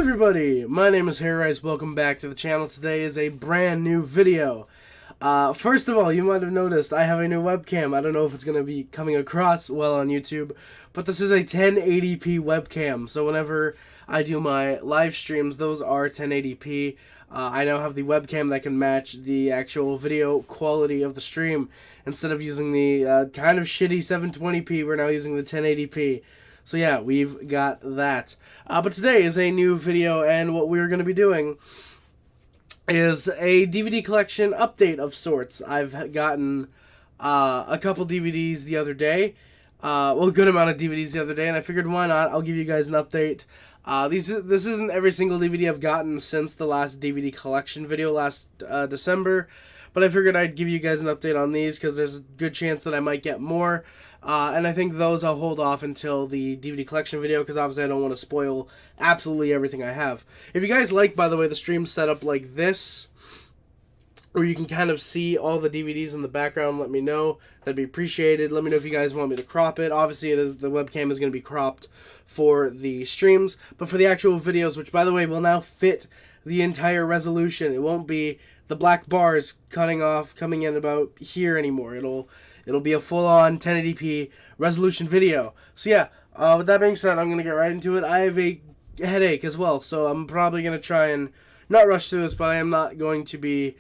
everybody, my name is Harris. Welcome back to the channel. Today is a brand new video. First of all, you might have noticed I have a new webcam. I don't know if it's going to be coming across well on YouTube, but this is a 1080p webcam. So whenever I do my live streams, those are 1080p. I now have the webcam that can match the actual video quality of the stream. Instead of using the kind of shitty 720p, we're now using the 1080p. So yeah, we've got that. But today is a new video, and what we're going to be doing is a DVD collection update of sorts. I've gotten a couple DVDs the other day. Well, a good amount of DVDs the other day, and I figured why not? I'll give you guys an update. This isn't every single DVD I've gotten since the last DVD collection video last December, but I figured I'd give you guys an update on these because there's a good chance that I might get more. And I think those I'll hold off until the DVD collection video because obviously I don't want to spoil absolutely everything I have. If you guys like, by the way, the stream set up like this, where you can kind of see all the DVDs in the background, let me know. That'd be appreciated. Let me know if you guys want me to crop it. Obviously, the webcam is going to be cropped for the streams, but for the actual videos, which, by the way, will now fit the entire resolution. It won't be the black bars coming in about here anymore. It'll be a full-on 1080p resolution video. So yeah, with that being said, I'm going to get right into it. I have a headache as well, so I'm probably going to try and not rush through this, but I am not going to be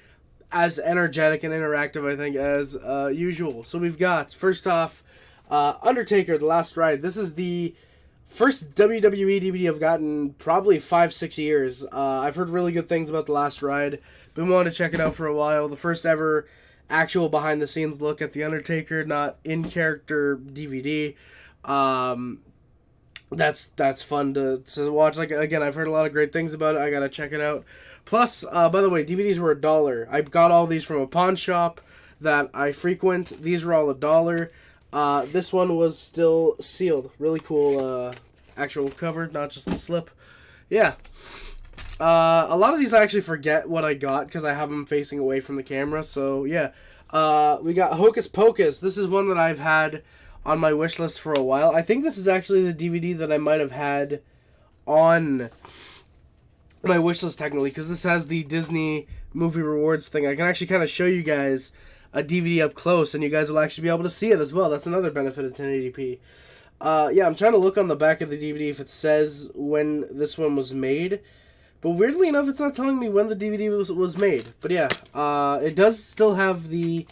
as energetic and interactive, I think, as usual. So we've got, first off, Undertaker, The Last Ride. This is the first WWE DVD I've gotten probably 5-6 years. I've heard really good things about The Last Ride. Been wanting to check it out for a while. The first ever actual behind-the-scenes look at The Undertaker, not in-character DVD. That's fun to watch. Like, again, I've heard a lot of great things about it. I gotta check it out. Plus, by the way, DVDs were $1. I got all these from a pawn shop that I frequent. These were all $1. This one was still sealed. Really cool actual cover, not just the slip. Yeah. A lot of these I actually forget what I got because I have them facing away from the camera. So, yeah. We got Hocus Pocus. This is one that I've had on my wish list for a while. I think this is actually the DVD that I might have had on my wish list technically, because this has the Disney movie rewards thing. I can actually kind of show you guys a DVD up close, and you guys will actually be able to see it as well. That's another benefit of 1080p. Yeah, I'm trying to look on the back of the DVD if it says when this one was made. But weirdly enough, it's not telling me when the DVD was made. But yeah, it does still have the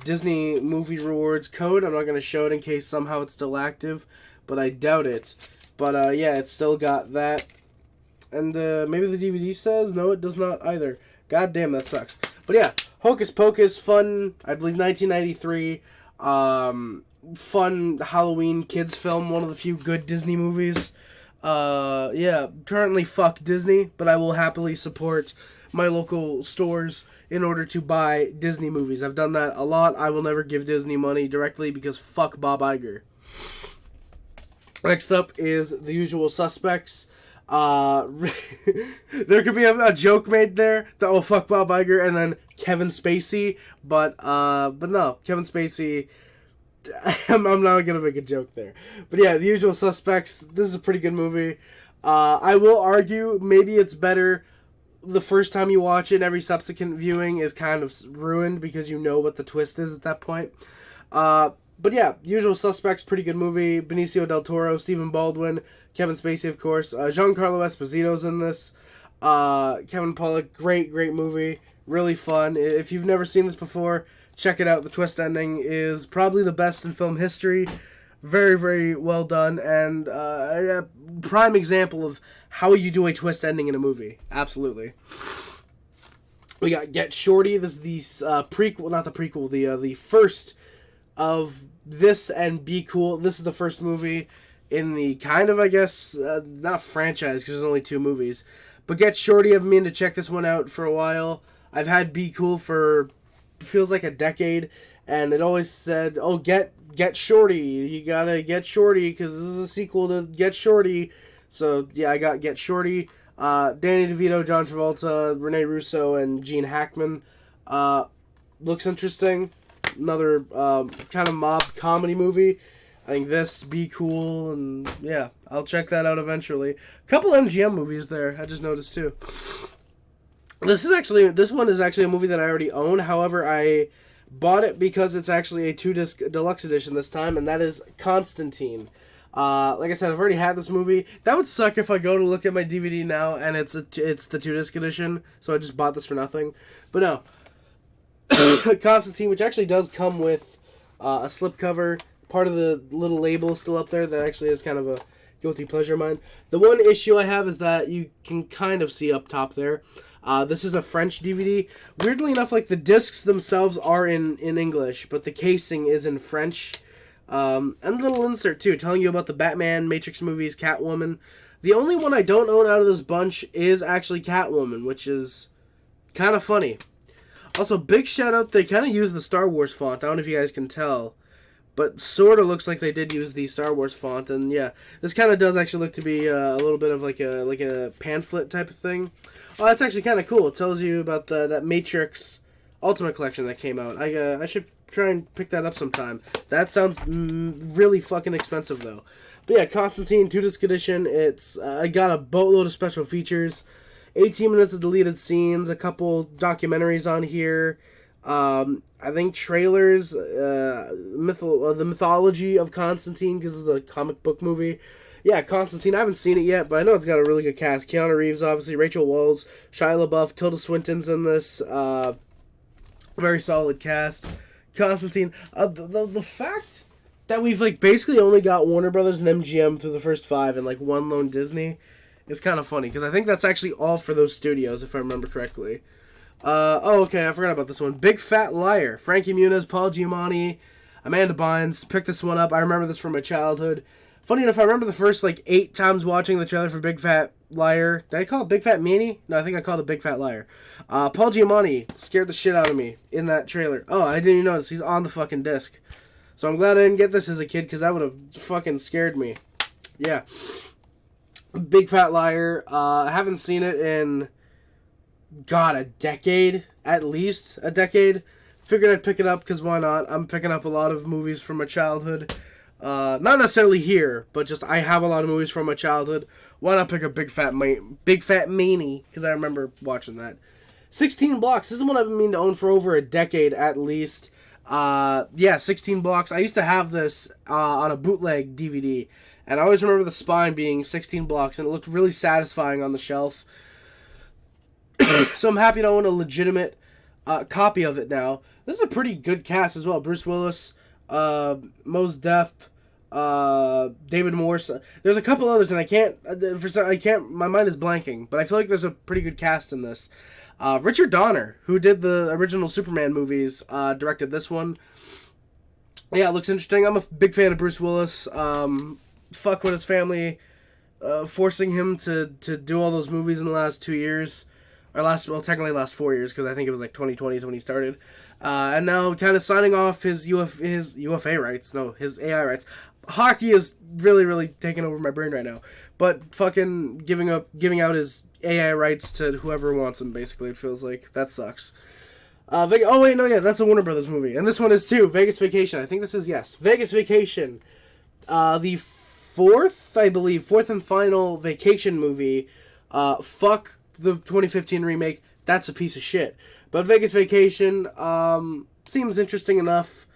Disney movie rewards code. I'm not going to show it in case somehow it's still active, but I doubt it. But yeah, it's still got that. And maybe the DVD says? No, it does not either. God damn, that sucks. But yeah, Hocus Pocus, fun, I believe 1993. Fun Halloween kids film, one of the few good Disney movies. Yeah, currently fuck Disney, but I will happily support my local stores in order to buy Disney movies. I've done that a lot. I will never give Disney money directly because fuck Bob Iger. Next up is The Usual Suspects. There could be a joke made there that will fuck Bob Iger and then Kevin Spacey, but no, Kevin Spacey, I'm not gonna make a joke there. But yeah, The Usual Suspects, this is a pretty good movie. I will argue maybe it's better the first time you watch it, and every subsequent viewing is kind of ruined because you know what the twist is at that point. But yeah, Usual Suspects, pretty good movie. Benicio del Toro, Stephen Baldwin, Kevin Spacey, of course. Giancarlo Esposito's in this. Kevin Pollak, great movie. Really fun. If you've never seen this before, check it out. The twist ending is probably the best in film history. Very well done. And a prime example of how you do a twist ending in a movie. Absolutely. We got Get Shorty. This is the prequel, not the prequel, the first of this and Be Cool. This is the first movie in the kind of, I guess, not franchise because there's only 2 movies. But Get Shorty, I've been meaning to check this one out for a while. I've had Be Cool for, feels like a decade, and it always said, oh, get Shorty. You gotta get Shorty because this is a sequel to Get Shorty. So, yeah, I got Get Shorty. Danny DeVito, John Travolta, Rene Russo, and Gene Hackman. Looks interesting. Another kind of mob comedy movie. I think this, Be Cool, and yeah, I'll check that out eventually. A couple MGM movies there, I just noticed too. This one is actually a movie that I already own. However, I bought it because it's actually a 2-disc deluxe edition this time, and that is Constantine. Like I said, I've already had this movie. That would suck if I go to look at my DVD now and it's the 2-disc edition, so I just bought this for nothing. But no. Constantine, which actually does come with a slipcover. Part of the little label is still up there. That actually is kind of a guilty pleasure of mine. The one issue I have is that you can kind of see up top there. This is a French DVD. Weirdly enough, like the discs themselves are in English, but the casing is in French. And a little insert too, telling you about the Batman, Matrix movies, Catwoman. The only one I don't own out of this bunch is actually Catwoman, which is kind of funny. Also, big shout out, they kind of use the Star Wars font. I don't know if you guys can tell, but sort of looks like they did use the Star Wars font. And yeah, this kind of does actually look to be a little bit of like a pamphlet type of thing. Oh, that's actually kind of cool. It tells you about that Matrix Ultimate Collection that came out. I should try and pick that up sometime. That sounds really fucking expensive though. But yeah, Constantine 2-disc edition. It's I got a boatload of special features, 18 minutes of deleted scenes, a couple documentaries on here. I think trailers, the mythology of Constantine because of the comic book movie. Yeah, Constantine, I haven't seen it yet, but I know it's got a really good cast. Keanu Reeves, obviously, Rachel Weisz, Shia LaBeouf, Tilda Swinton's in this. Very solid cast. Constantine, the fact that we've like basically only got Warner Brothers and MGM through the first 5 and like one lone Disney is kind of funny, because I think that's actually all for those studios, if I remember correctly. Oh, okay, I forgot about this one. Big Fat Liar. Frankie Muniz, Paul Giamatti, Amanda Bynes. Picked this one up. I remember this from my childhood. Funny enough, I remember the first, 8 times watching the trailer for Big Fat Liar. Did I call it Big Fat Meanie? No, I think I called it Big Fat Liar. Paul Giamatti scared the shit out of me in that trailer. Oh, I didn't even notice. He's on the fucking disc. So I'm glad I didn't get this as a kid, because that would have fucking scared me. Yeah. Big Fat Liar. I haven't seen it in, God, a decade. At least a decade. Figured I'd pick it up, because why not? I'm picking up a lot of movies from my childhood. Not necessarily here, but just I have a lot of movies from my childhood. Why not pick up Big Fat Meanie? Because I remember watching that. 16 Blocks. This is one I've been meaning to own for over a decade at least. Yeah, 16 Blocks. I used to have this on a bootleg DVD, and I always remember the spine being 16 blocks, and it looked really satisfying on the shelf. So I'm happy to own a legitimate copy of it now. This is a pretty good cast as well. Bruce Willis, Mos Def, David Morse. There's a couple others, and I can't. My mind is blanking, but I feel like there's a pretty good cast in this. Richard Donner, who did the original Superman movies, directed this one. Yeah, it looks interesting. I'm a big fan of Bruce Willis. Fuck with his family forcing him to do all those movies in the last 2 years. Or technically last 4 years, because I think it was 2020 when he started. And now kind of signing off his UFA rights. No, his AI rights. Hockey is really, really taking over my brain right now. But fucking giving out his AI rights to whoever wants them, basically, it feels like. That sucks. That's a Warner Brothers movie. And this one is too. Vegas Vacation. I think this is, yes. Vegas Vacation. The fourth and final vacation movie. Fuck the 2015 remake. That's a piece of shit. But Vegas Vacation seems interesting enough.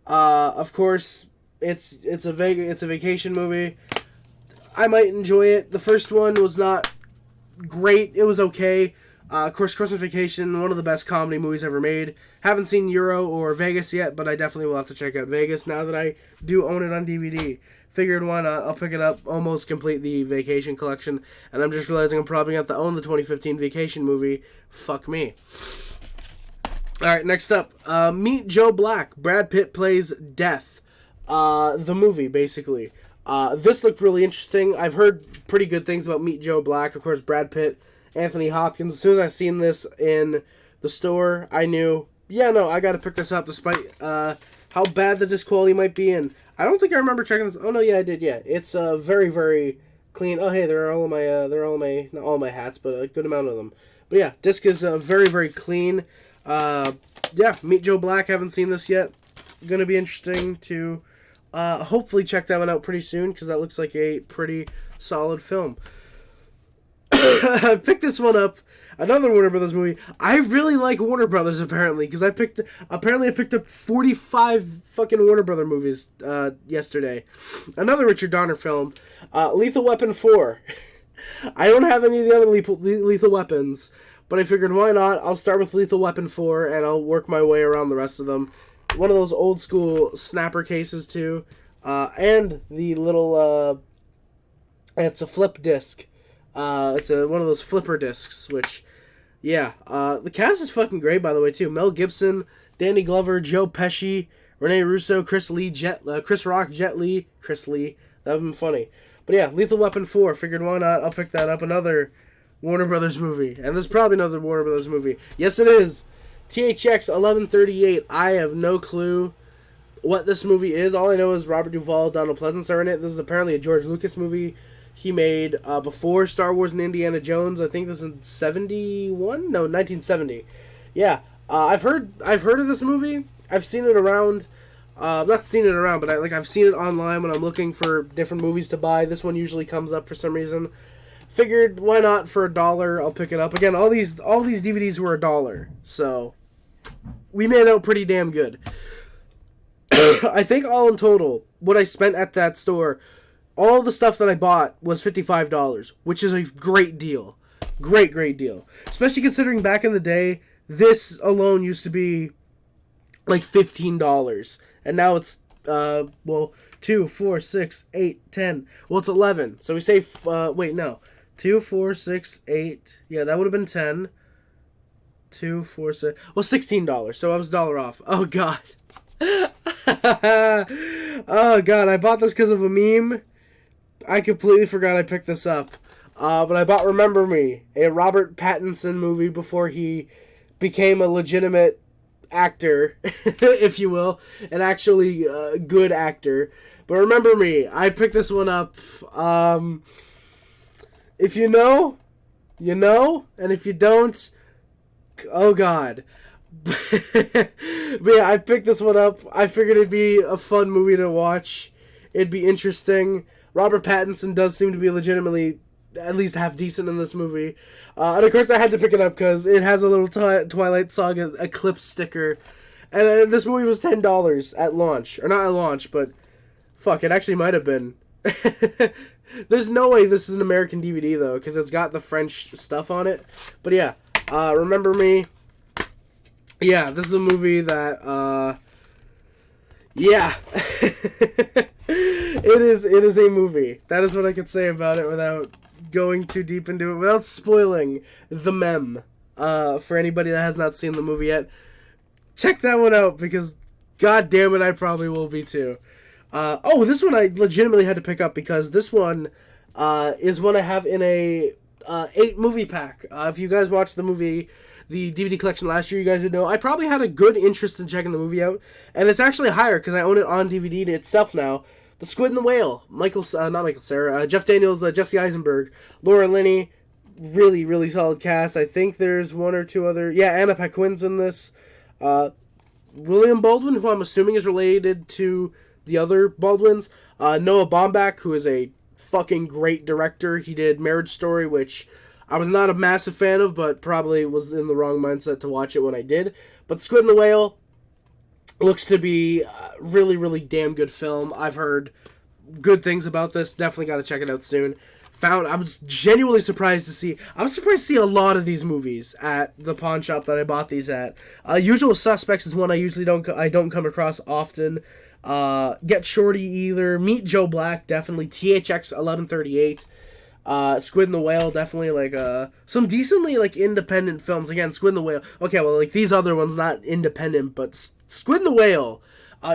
Of course, it's a vacation movie. I might enjoy it. The first one was not great. It was okay. Of course, Christmas Vacation, one of the best comedy movies ever made. Haven't seen Euro or Vegas yet, but I definitely will have to check out Vegas now that I do own it on DVD. Figured why not? I'll pick it up, almost complete the Vacation collection, and I'm just realizing I'm probably going to have to own the 2015 Vacation movie. Fuck me. Alright, next up. Meet Joe Black. Brad Pitt plays Death. The movie, basically. This looked really interesting. I've heard pretty good things about Meet Joe Black. Of course, Brad Pitt, Anthony Hopkins. As soon as I seen this in the store, I knew, I gotta pick this up despite how bad the disc quality might be. And I don't think I remember checking this. Oh, no, yeah, I did, yeah. It's very, very clean. Oh, hey, there are all my, not all my hats, but a good amount of them. But yeah, disc is very, very clean. Meet Joe Black. Haven't seen this yet. Gonna be interesting to hopefully check that one out pretty soon, because that looks like a pretty solid film. I picked this one up, another Warner Brothers movie. I really like Warner Brothers, apparently, because I picked up 45 fucking Warner Brothers movies yesterday. Another Richard Donner film, Lethal Weapon 4. I don't have any of the other Lethal Weapons, but I figured why not? I'll start with Lethal Weapon 4, and I'll work my way around the rest of them. One of those old school snapper cases, too. And the little, it's a flip disc. It's one of those flipper discs, which, yeah. The cast is fucking great, by the way, too. Mel Gibson, Danny Glover, Joe Pesci, Rene Russo, Chris Rock, Jet Li, Chris Lee. That would have been funny. But yeah, Lethal Weapon 4. Figured why not? I'll pick that up. Another Warner Brothers movie. And this is probably another Warner Brothers movie. Yes, it is. THX 1138. I have no clue what this movie is. All I know is Robert Duvall, Donald Pleasence are in it. This is apparently a George Lucas movie he made before Star Wars and Indiana Jones. I think this is in 71? No, 1970. Yeah, I've heard of this movie. I've seen it around. Not seen it around, but I've seen it online when I'm looking for different movies to buy. This one usually comes up for some reason. Figured why not, for $1 I'll pick it up. Again, all these DVDs were $1, so we made out pretty damn good. I think all in total, what I spent at that store, all the stuff that I bought was $55, which is a great deal. Great deal. Especially considering back in the day, this alone used to be like $15. And now it's, 2, 4, 6, 8, 10. Well, it's 11. So we say, 2, 4, 6, 8. Yeah, that would have been 10. 2, 4, 6. Well, $16. So I was $1 off. Oh, God. Oh, God. I bought this because of a meme. I completely forgot I picked this up. But I bought Remember Me, a Robert Pattinson movie before he became a legitimate actor, if you will, an actually good actor. But Remember Me, I picked this one up. If you know, you know, and if you don't, oh God. But yeah, I picked this one up. I figured it'd be a fun movie to watch. It'd be interesting. Robert Pattinson does seem to be legitimately at least half decent in this movie. And of course I had to pick it up because it has a little Twilight Saga Eclipse sticker. And this movie was $10 at launch. Or not at launch, but fuck, it actually might have been. There's no way this is an American DVD though, because it's got the French stuff on it. But yeah, Remember Me. Yeah, this is a movie that, yeah. It is a movie. That is what I could say about it without going too deep into it, without spoiling the mem. For anybody that has not seen the movie yet, check that one out, because god damn it, I probably will be too. This one I legitimately had to pick up, because this one is one I have in a 8 movie pack. If you guys watched the DVD collection last year, you guys would know I probably had a good interest in checking the movie out, and it's actually higher because I own it on DVD itself now. The Squid and the Whale, Jeff Daniels, Jesse Eisenberg, Laura Linney, really solid cast. I think there's one or two other, Anna Paquin's in this. William Baldwin, who I'm assuming is related to the other Baldwins. Noah Baumbach, who is a fucking great director. He did Marriage Story, which I was not a massive fan of, but probably was in the wrong mindset to watch it when I did. But Squid and the Whale looks to be a really damn good film. I've heard good things about this. Definitely got to check it out soon. I was genuinely surprised to see. I was surprised to see a lot of these movies at the pawn shop that I bought these at. Usual Suspects is one I usually don't come across often. Get Shorty either. Meet Joe Black, definitely. THX 1138. Squid and the Whale, definitely, some decently, independent films. Again, Squid and the Whale. Okay, well, these other ones, not independent, but Squid and the Whale,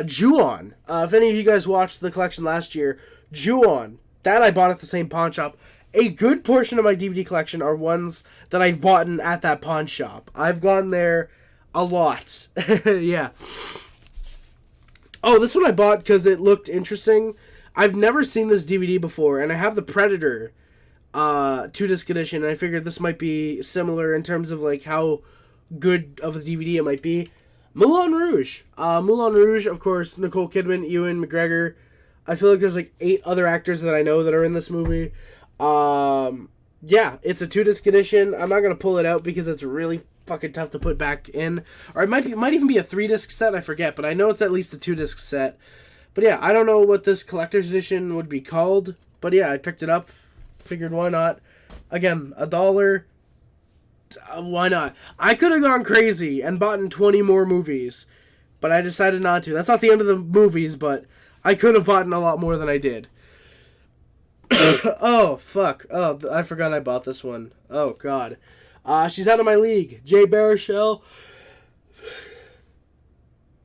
Ju-On. If any of you guys watched the collection last year, Ju-On, that I bought at the same pawn shop. A good portion of my DVD collection are ones that I've bought at that pawn shop. I've gone there a lot. Yeah. Oh, this one I bought because it looked interesting. I've never seen this DVD before, and I have the Predator 2-disc edition, and I figured this might be similar in terms of how good of a DVD it might be. Moulin Rouge. Moulin Rouge, of course, Nicole Kidman, Ewan McGregor. I feel like there's like 8 other actors that I know that are in this movie. Yeah, it's a 2-disc edition. I'm not gonna pull it out because it's really fucking tough to put back in. Or it might even be a 3-disc set. I forget, but I know it's at least a 2-disc set. But yeah, I don't know what this collector's edition would be called. But yeah, I picked it up. Figured why not. Again, $1. Why not? I could have gone crazy and bought in 20 more movies, but I decided not to. That's not the end of the movies, but I could have bought in a lot more than I did. Oh, fuck. Oh, I forgot I bought this one. Oh, God. She's out of my league. Jay Baruchel.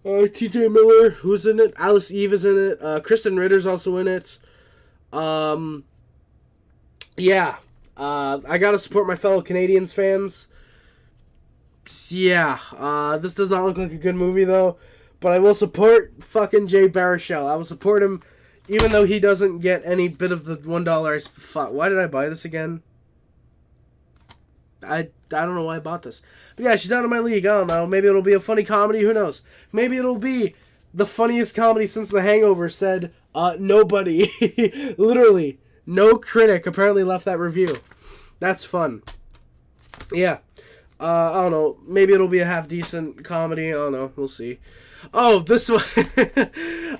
TJ Miller, who's in it? Alice Eve is in it. Kristen Ritter's also in it. Yeah. I gotta support my fellow Canadians fans. Yeah. This does not look like a good movie, though. But I will support fucking Jay Baruchel. I will support him, even though he doesn't get any bit of the $1. Fuck, why did I buy this again? I don't know why I bought this. But yeah, she's out of my league. I don't know. Maybe it'll be a funny comedy. Who knows? Maybe it'll be the funniest comedy since The Hangover, said nobody. Literally. No critic apparently left that review. That's fun. Yeah. I don't know. Maybe it'll be a half-decent comedy. I don't know. We'll see. Oh, this one.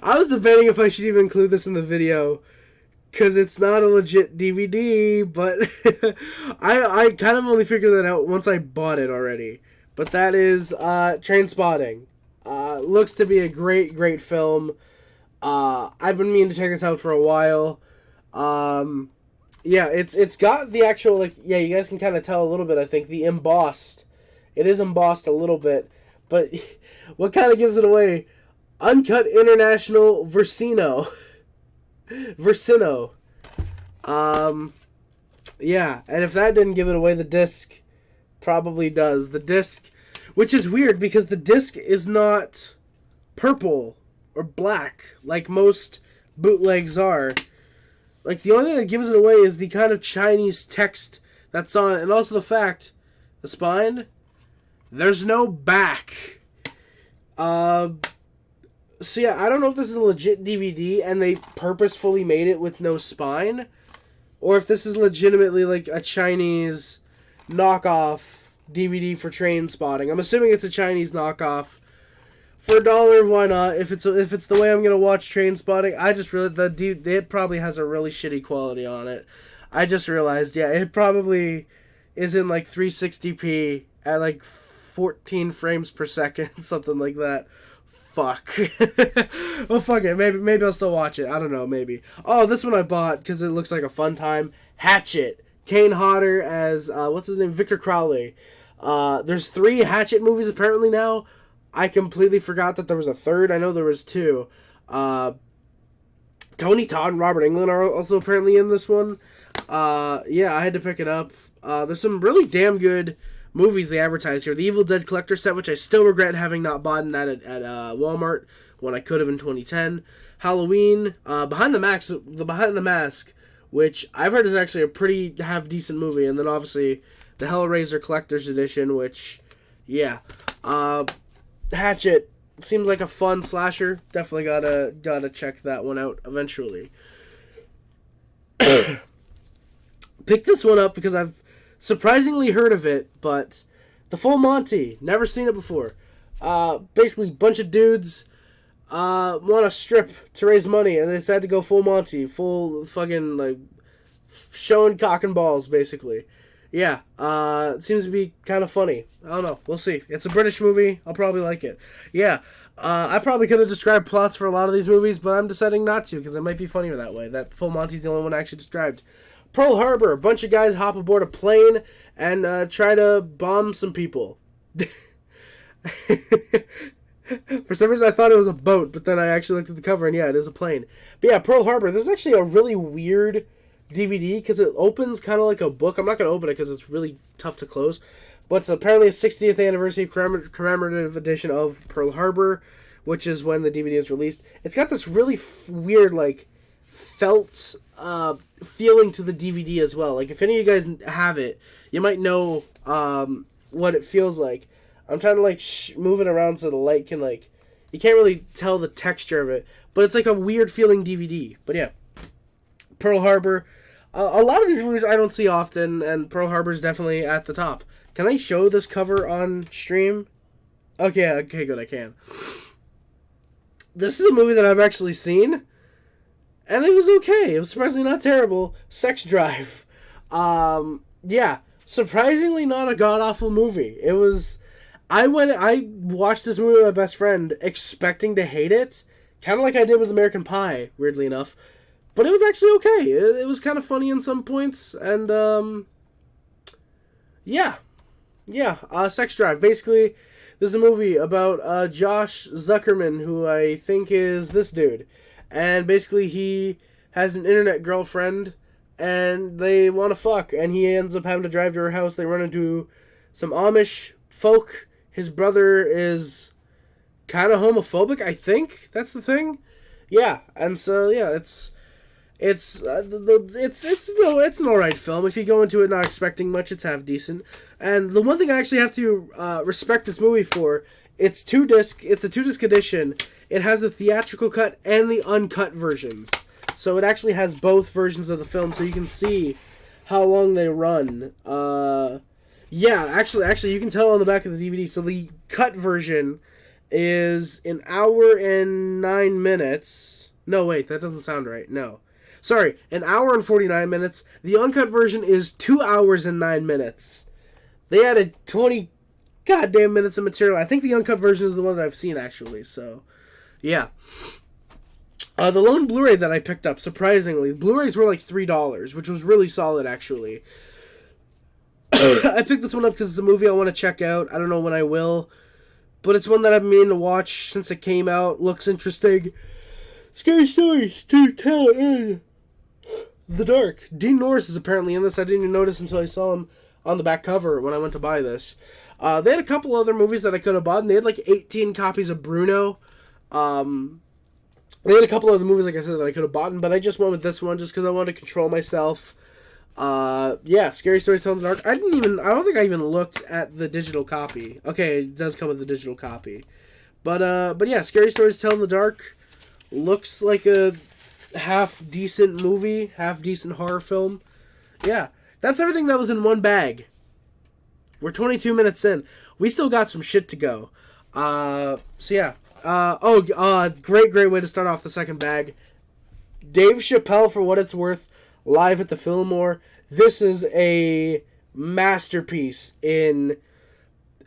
I was debating if I should even include this in the video, because it's not a legit DVD, but I kind of only figured that out once I bought it already. But that is Trainspotting. Looks to be a great, great film. I've been meaning to check this out for a while. Yeah, it's got the actual, like, yeah, you guys can kind of tell a little bit, I think, the embossed. It is embossed a little bit, but what kind of gives it away? Uncut International Versino. Yeah, and if that didn't give it away, the disc probably does. The disc, which is weird because the disc is not purple or black like most bootlegs are. Like, the only thing that gives it away is the kind of Chinese text that's on it, and also the fact, the spine, there's no back. So yeah, I don't know if this is a legit DVD and they purposefully made it with no spine, or if this is legitimately like a Chinese knockoff DVD for Trainspotting. I'm assuming it's a Chinese knockoff. For $1, why not? If it's the way I'm gonna watch Trainspotting, I just realized that it probably has a really shitty quality on it. I just realized, yeah, it probably is in like 360p at like 14 frames per second, something like that. Fuck. Well, fuck it. Maybe I'll still watch it. I don't know. Maybe. Oh, this one I bought because it looks like a fun time. Hatchet. Kane Hodder as what's his name? Victor Crowley. There's 3 Hatchet movies apparently now. I completely forgot that there was a third. I know there was 2. Tony Todd and Robert Englund are also apparently in this one. Yeah, I had to pick it up. There's some really damn good movies they advertise here. The Evil Dead collector set, which I still regret having not bought that at Walmart when I could have in 2010. Halloween, Behind the Mask, which I've heard is actually a pretty half-decent movie. And then obviously the Hellraiser collector's edition, which, yeah. Hatchet seems like a fun slasher. Definitely gotta check that one out eventually. Pick this one up because I've surprisingly heard of it, but The Full Monty, never seen it before. Basically, bunch of dudes want to strip to raise money, and they decide to go full Monty, full fucking like showing cock and balls, basically. Yeah, it seems to be kind of funny. I don't know. We'll see. It's a British movie. I'll probably like it. Yeah, I probably could have described plots for a lot of these movies, but I'm deciding not to because it might be funnier that way. That Full Monty's the only one I actually described. Pearl Harbor. A bunch of guys hop aboard a plane and try to bomb some people. For some reason I thought it was a boat, but then I actually looked at the cover and yeah, it is a plane. But yeah, Pearl Harbor. This is actually a really weird DVD because it opens kind of like a book. I'm not going to open it because it's really tough to close. But it's apparently a 60th anniversary commemorative edition of Pearl Harbor, which is when the DVD is released. It's got this really weird, like, felt feeling to the DVD as well. Like, if any of you guys have it, you might know what it feels like. I'm trying to, like, move it around so the light can, like, You can't really tell the texture of it, but it's like a weird feeling DVD. But yeah, Pearl Harbor. A lot of these movies I don't see often, and Pearl Harbor is definitely at the top. Can I show this cover on stream? Okay, good, I can. This is a movie that I've actually seen, and it was okay. It was surprisingly not terrible. Sex Drive. Yeah, surprisingly not a god-awful movie. It was... I watched this movie with my best friend, expecting to hate it, kind of like I did with American Pie, weirdly enough. But it was actually okay. It was kind of funny in some points, and, yeah. Yeah, Sex Drive. Basically, this is a movie about, Josh Zuckerman, who I think is this dude. And basically, he has an internet girlfriend, and they want to fuck, and he ends up having to drive to her house. They run into some Amish folk. His brother is kind of homophobic, I think. That's the thing. Yeah, and so, yeah, it's an alright film. If you go into it not expecting much, it's half decent. And the one thing I actually have to respect this movie for, it's a 2-disc edition. It has the theatrical cut and the uncut versions. So it actually has both versions of the film, so you can see how long they run. Yeah, actually, you can tell on the back of the DVD. So the cut version is 1 hour and 9 minutes. No, wait, that doesn't sound right. No. Sorry, 1 hour and 49 minutes. The uncut version is 2 hours and 9 minutes. They added 20 goddamn minutes of material. I think the uncut version is the one that I've seen, actually. So, yeah. The lone Blu-ray that I picked up, surprisingly, Blu-rays were like $3, which was really solid, actually. I picked this one up because it's a movie I want to check out. I don't know when I will. But it's one that I've been meaning to watch since it came out. Looks interesting. Scary stories to tell in the dark. Dean Norris is apparently in this. I didn't even notice until I saw him on the back cover when I went to buy this. They had a couple other movies that I could have bought, and they had like 18 copies of Bruno. They had a couple other movies, like I said, that I could have bought, but I just went with this one just because I wanted to control myself. Yeah, Scary Stories to Tell in the Dark. I don't think I even looked at the digital copy. Okay, it does come with the digital copy. But yeah, Scary Stories to Tell in the Dark looks like a half-decent movie, half-decent horror film. Yeah, that's everything that was in one bag. We're 22 minutes in. We still got some shit to go. So yeah. Great way to start off the second bag. Dave Chappelle, for what it's worth, live at the Fillmore. This is a masterpiece in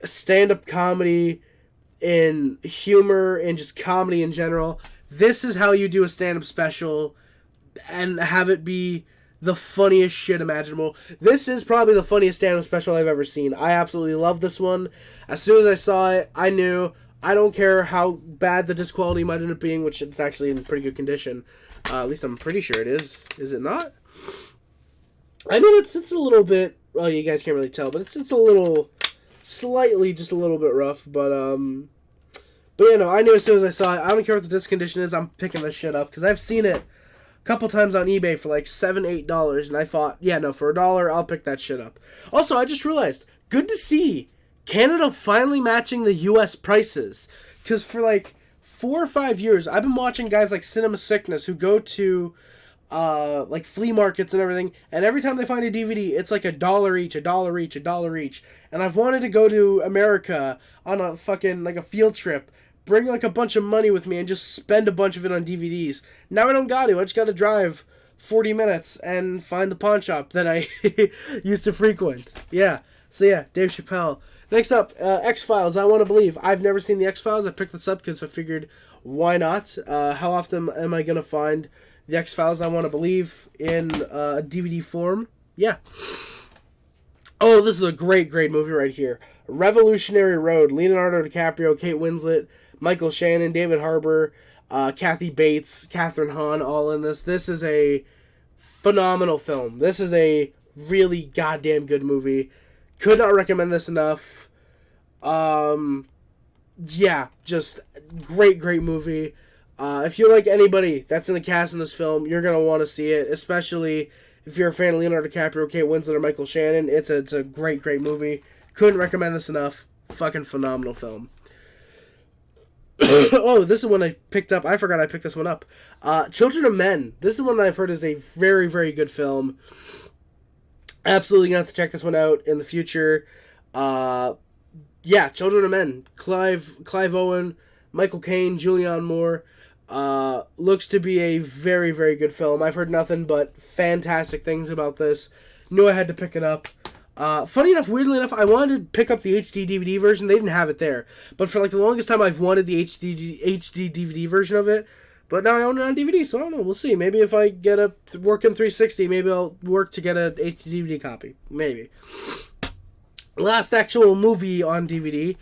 stand-up comedy, in humor, in just comedy in general. This is how you do a stand-up special and have it be the funniest shit imaginable. This is probably the funniest stand-up special I've ever seen. I absolutely love this one. As soon as I saw it, I knew... I don't care how bad the disc quality might end up being, which it's actually in pretty good condition. At least I'm pretty sure it is. Is it not? I mean, it's a little bit... Well, you guys can't really tell, but it's a little... Slightly, just a little bit rough, but yeah, no, I knew as soon as I saw it. I don't care what the disc condition is, I'm picking this shit up, because I've seen it a couple times on eBay for like $7, $8, and I thought, yeah, no, for $1, I'll pick that shit up. Also, I just realized, good to see Canada finally matching the U.S. prices. Because for like 4 or 5 years, I've been watching guys like Cinema Sickness who go to like flea markets and everything, and every time they find a DVD, it's like $1 each, $1 each, $1 each. And I've wanted to go to America on a fucking like a field trip, bring like a bunch of money with me, and just spend a bunch of it on DVDs. Now I don't got to. I just got to drive 40 minutes and find the pawn shop that I used to frequent. Yeah. So yeah, Dave Chappelle. Next up, X-Files, I Want to Believe. I've never seen the X-Files. I picked this up because I figured, why not? How often am I going to find the X-Files I Want to Believe in DVD form? Yeah. Oh, this is a great movie right here. Revolutionary Road. Leonardo DiCaprio, Kate Winslet, Michael Shannon, David Harbour, Kathy Bates, Catherine Hahn, all in this. This is a phenomenal film. This is a really goddamn good movie. Could not recommend this enough. Yeah, just great movie. If you like anybody that's in the cast in this film, you're going to want to see it, especially if you're a fan of Leonardo DiCaprio, Kate Winslet, or Michael Shannon. It's a great movie. Couldn't recommend this enough. Fucking phenomenal film. Oh, this is one I picked up. I forgot I picked this one up. Children of Men. This is one that I've heard is a very, very good film. Absolutely gonna have to check this one out in the future. Yeah, Children of Men. Clive Owen, Michael Caine, Julianne Moore. Looks to be a very, very good film. I've heard nothing but fantastic things about this. Knew I had to pick it up. Funny enough, weirdly enough, I wanted to pick up the HD DVD version. They didn't have it there. But for like the longest time, I've wanted the HD DVD version of it. But now I own it on DVD, so I don't know. We'll see. Maybe if I get a working 360, maybe I'll work to get a HD DVD copy. Maybe. Last actual movie on DVD.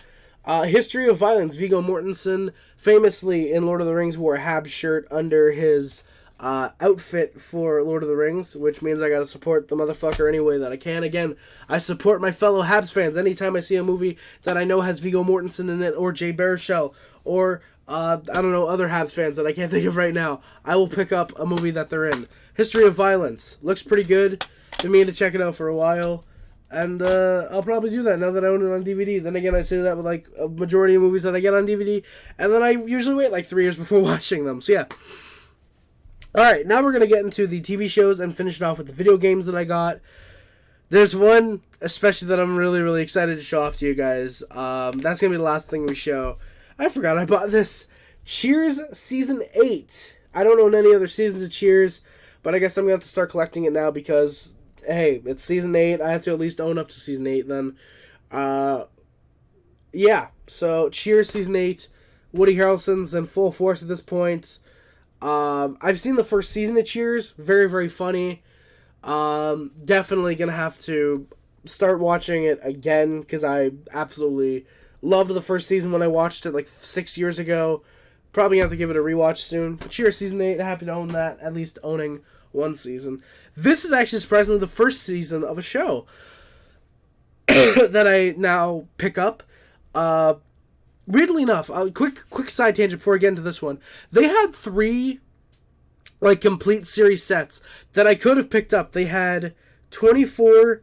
History of Violence. Viggo Mortensen, famously in Lord of the Rings, wore a Habs shirt under his outfit for Lord of the Rings, which means I gotta support the motherfucker any way that I can. Again, I support my fellow Habs fans. Anytime I see a movie that I know has Viggo Mortensen in it, or Jay Baruchel, or I don't know, other Habs fans that I can't think of right now, I will pick up a movie that they're in. History of Violence. Looks pretty good. Been meaning to check it out for a while. And I'll probably do that now that I own it on DVD. Then again, I say that with like a majority of movies that I get on DVD. And then I usually wait like 3 years before watching them. So yeah. Alright, now we're going to get into the TV shows and finish it off with the video games that I got. There's one, especially that I'm really, really excited to show off to you guys. That's going to be the last thing we show. I forgot I bought this. Cheers Season 8. I don't own any other seasons of Cheers, but I guess I'm going to have to start collecting it now because, hey, it's Season 8. I have to at least own up to Season 8 then. Yeah, so Cheers Season 8. Woody Harrelson's in full force at this point. I've seen the first season of Cheers. Very, very funny. Definitely gonna have to start watching it again because I absolutely loved the first season when I watched it like 6 years ago. Probably have to give it a rewatch soon. But Cheers Season 8, happy to own that. At least owning one season. This is actually surprisingly the first season of a show that I now pick up. Weirdly enough, quick side tangent before I get into this one. They had 3 like complete series sets that I could have picked up. They had 24,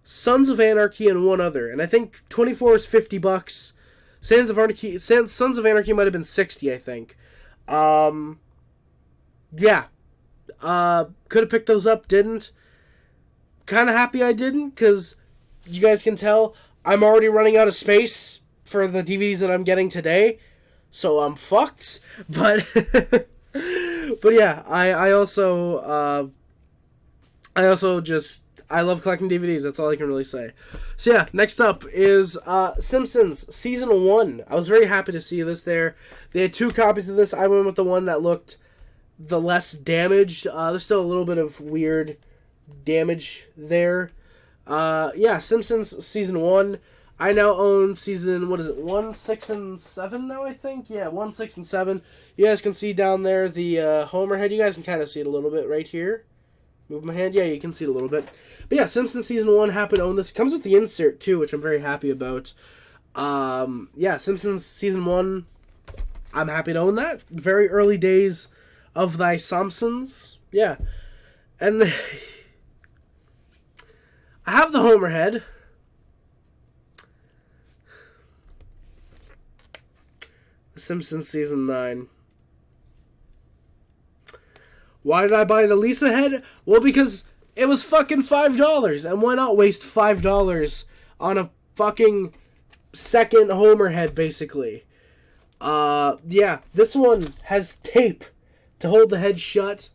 Sons of Anarchy, and one other. And I think 24 was $50. Sons of Anarchy might have been 60, I think. Yeah. Could have picked those up, didn't. Kind of happy I didn't, because you guys can tell I'm already running out of space for the DVDs that I'm getting today, so I'm fucked. But but yeah, I also just I love collecting DVDs. That's all I can really say. So yeah, next up is Simpsons Season 1. I was very happy to see this there. They had 2 copies of this. I went with the one that looked the less damaged. There's still a little bit of weird damage there. Yeah, Simpsons Season 1. I now own season, 1, 6, and 7 now, I think? Yeah, 1, 6, and 7. You guys can see down there the Homer head. You guys can kind of see it a little bit right here. Move my hand. Yeah, you can see it a little bit. But yeah, Simpsons Season 1, happy to own this. Comes with the insert, too, which I'm very happy about. Yeah, Simpsons Season 1, I'm happy to own that. Very early days of thy Simpsons. Yeah. And I have the Homer head. Simpsons Season 9. Why did I buy the Lisa head? Well, because it was fucking $5. And why not waste $5 on a fucking second Homer head, basically? Yeah, this one has tape to hold the head shut,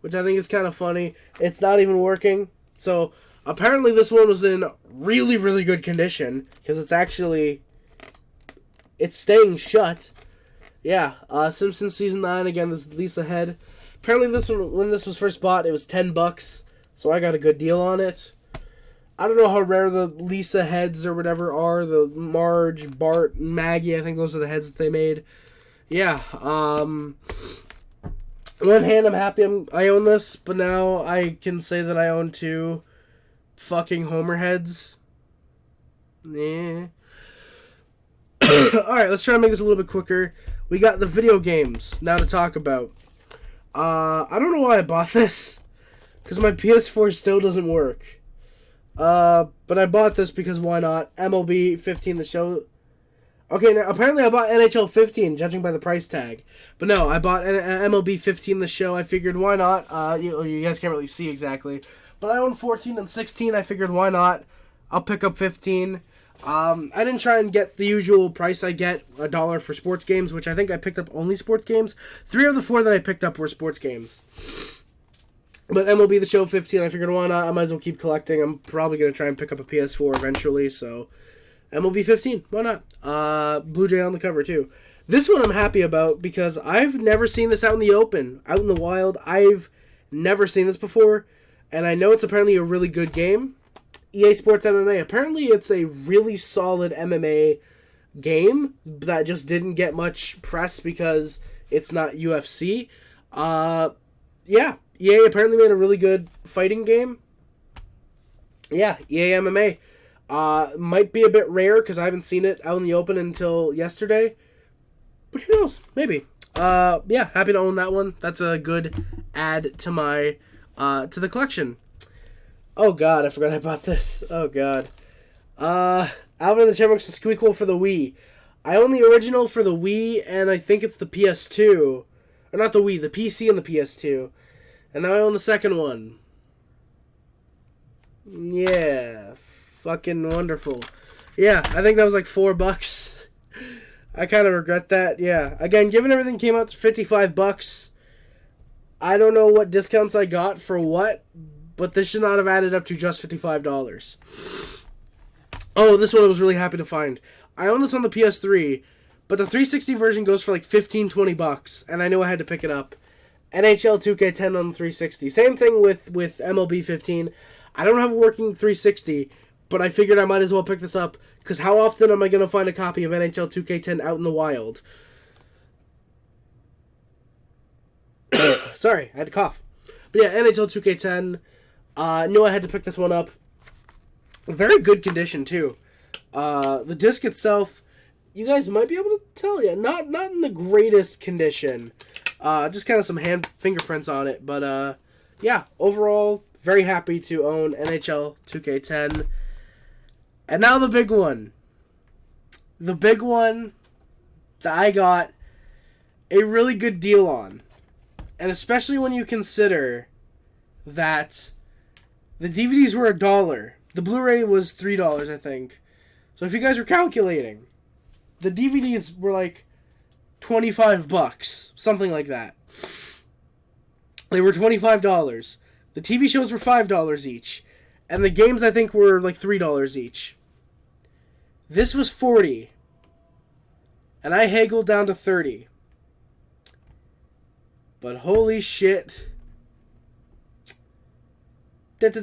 which I think is kind of funny. It's not even working. So, apparently this one was in really, really good condition, because it's staying shut. Yeah, Simpsons Season 9, again, this is Lisa head. Apparently this one, when this was first bought, it was $10, so I got a good deal on it. I don't know how rare the Lisa heads or whatever are, the Marge, Bart, Maggie, I think those are the heads that they made. Yeah, on one hand, I'm happy I own this, but now I can say that I own 2 fucking Homer heads. Yeah. Alright, let's try to make this a little bit quicker. We got the video games now to talk about. I don't know why I bought this, because my PS4 still doesn't work. But I bought this because why not? MLB 15, the show. Okay, now apparently I bought NHL 15, judging by the price tag. But no, I bought MLB 15 the show. I figured, why not? You guys can't really see exactly. But I own 14 and 16. I figured, why not? I'll pick up 15. I didn't try and get the usual price I get, $1 for sports games, which I think I picked up only sports games. 3 of the 4 that I picked up were sports games. But MLB The Show 15, I figured, why not? I might as well keep collecting. I'm probably going to try and pick up a PS4 eventually, so MLB 15, why not? Blue Jay on the cover, too. This one I'm happy about because I've never seen this out in the open, out in the wild. I've never seen this before, and I know it's apparently a really good game. EA Sports MMA. Apparently it's a really solid MMA game that just didn't get much press because it's not UFC. Yeah, EA apparently made a really good fighting game. Yeah, EA MMA. Might be a bit rare because I haven't seen it out in the open until yesterday. But who knows? Maybe. Yeah, happy to own that one. That's a good add to my to the collection. Oh god, I forgot I bought this. Oh god. Alvin and the Chipmunks and Squeakquel for the Wii. I own the original for the Wii, and I think it's the PS2. Or not the Wii, the PC and the PS2. And now I own the second one. Yeah. Fucking wonderful. Yeah, I think that was like $4. I kind of regret that. Yeah. Again, given everything came out to $55, I don't know what discounts I got for what, but this should not have added up to just $55. Oh, this one I was really happy to find. I own this on the PS3, but the 360 version goes for like $15-20, and I knew I had to pick it up. NHL 2K10 on the 360. Same thing with MLB 15. I don't have a working 360, but I figured I might as well pick this up, because how often am I going to find a copy of NHL 2K10 out in the wild? Sorry, I had to cough. But yeah, NHL 2K10. Knew I had to pick this one up. Very good condition, too. The disc itself, you guys might be able to tell, yeah, not in the greatest condition. Just kind of some hand fingerprints on it. But, yeah, overall, very happy to own NHL 2K10. And now the big one. The big one that I got a really good deal on. And especially when you consider that the DVDs were $1. The Blu-ray was $3, I think. So if you guys were calculating, the DVDs were like $25, something like that. They were $25. The TV shows were $5 each. And the games, I think, were like $3 each. This was $40. And I haggled down to $30. But holy shit. Final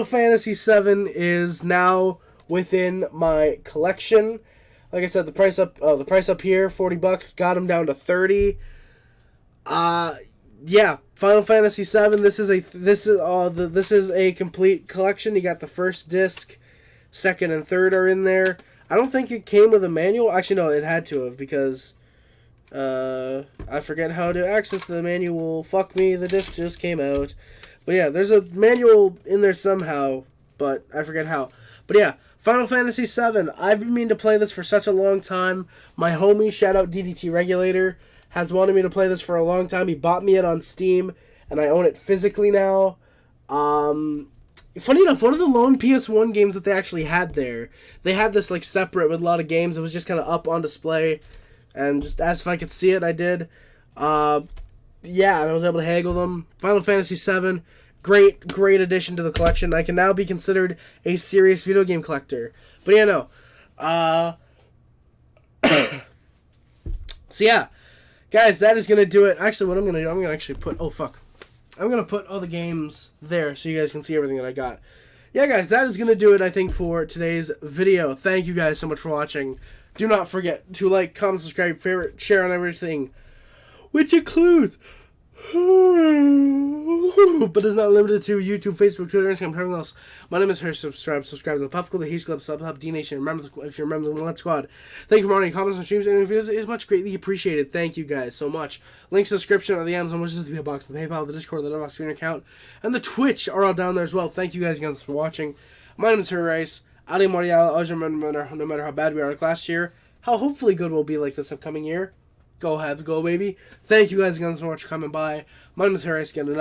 Fantasy VII is now within my collection. Like I said, the price up here, $40, got him down to $30. Yeah, Final Fantasy VII. This is a complete collection. You got the first disc, second and third are in there. I don't think it came with a manual. Actually, no, it had to have because I forget how to access the manual. Fuck me, the disc just came out. But yeah, there's a manual in there somehow, but I forget how. But yeah, Final Fantasy VII. I've been meaning to play this for such a long time. My homie, shout out DDT Regulator, has wanted me to play this for a long time. He bought me it on Steam, and I own it physically now. Funny enough, one of the lone PS1 games that they actually had there, they had this like separate with a lot of games. It was just kind of up on display, and just asked if I could see it. I did. Yeah, and I was able to haggle them. Final Fantasy VII, great addition to the collection. I can now be considered a serious video game collector. But yeah, no. So yeah, guys, that is gonna do it. Actually, what I'm gonna actually put. Oh fuck, I'm gonna put all the games there so you guys can see everything that I got. Yeah, guys, that is gonna do it. I think for today's video. Thank you guys so much for watching. Do not forget to like, comment, subscribe, favorite, share on everything, which includes, but is not limited to YouTube, Facebook, Twitter, Instagram, everything else. My name is Hirsch. Subscribe to the Puff Club, the Heat Club, SubHub, D Nation. Remember, if you remember the One Squad. Thank you for watching, comments, and streams, and videos. It is much greatly appreciated. Thank you guys so much. Links to the description of the Amazon, which is the PO Box, the PayPal, the Discord, the Dropbox screen account, and the Twitch are all down there as well. Thank you guys again for watching. My name is Rice. Ali Morial, always remember, no matter how bad we are like last year, how hopefully good we'll be like this upcoming year. Go Habs, go baby. Thank you guys again so much for coming by. My name is Harry Skin and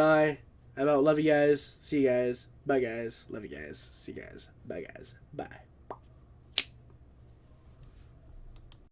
I'm out. Love you guys. See you guys. Bye guys. Love you guys. See you guys. Bye guys. Bye.